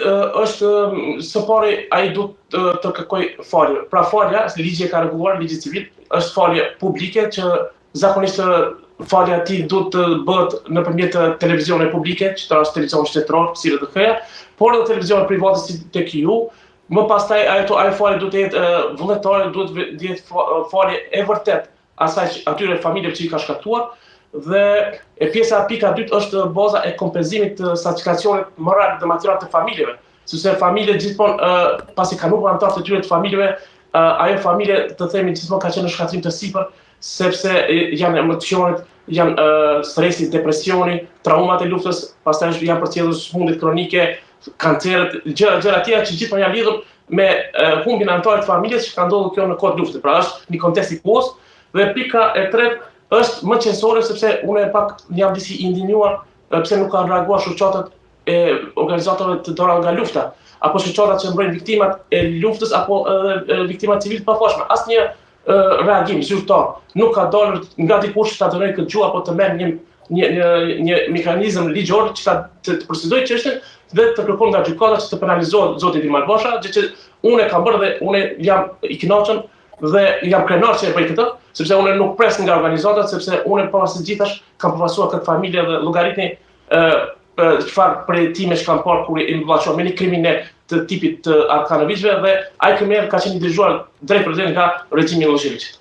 është së pari ai duhet të kërkoj falje. Pra falja, ligji e ka rregulluar, ligji civil, është falje publike që zakonisht falja e tij duhet të bëhet nëpërmjet televizioneve publike, që është televizion shtetëror, si RTF-ja, por edhe televizione private si tek ju. Më pastaj ai falje duhet të jetë vullnetare, duhet të jetë falje e vërtet asaj atyre familjeve që i ka shkaktuar. Dhe pjesa pika e dytë është baza e kompenzimit të satisfaksionit moral dhe material të familjeve, sepse familjet gjithmonë pasi kanë humbur anëtarë të tyre të familjeve, ajo familje të themi gjithmonë ka qenë në shkatrim të sipër, sepse janë emocionet, janë stresi, depresioni, traumat e luftës, pastaj janë përcjellur sëmundjet kronike, kanceret, gjëra tjera që gjithmonë janë lidhur me humbjen e anëtarëve të familjes që ka ndodhur kjo në kohë lufte. Pra është një kontekst i post. Dhe pika e tretë është më qenësore sepse unë pak jam disi indinjuar pse nuk kanë reaguar shoqatat e organizatorëve të dorave nga lufta, apo shoqatat që mbrojnë viktimat e luftës apo viktimat civilë të pafashme. Asnjë reagim zyrtar nuk ka dalur nga dikush ta dënojë këtë gjuhë apo të merr një mekanizëm ligjor që të përsidojë çështjen dhe të kërkon nga gjykata që të penalizohet zoti Dimar Basha, gjë që unë kam bërë dhe unë jam i kënaqur dhe jam krenar që e bëj këtë, sepse unë nuk pres nga organizatat, sepse unë pavarësisht gjithash kam përfaqësuar këtë familje dhe llogaritni çfarë përjetime që kam parë kur i mbllaqua me një kriminal të tipit të Arkanovićve dhe ai kriminal ka qenë i dëgjuar drejt për drejt nga regjimi i Miloševićit.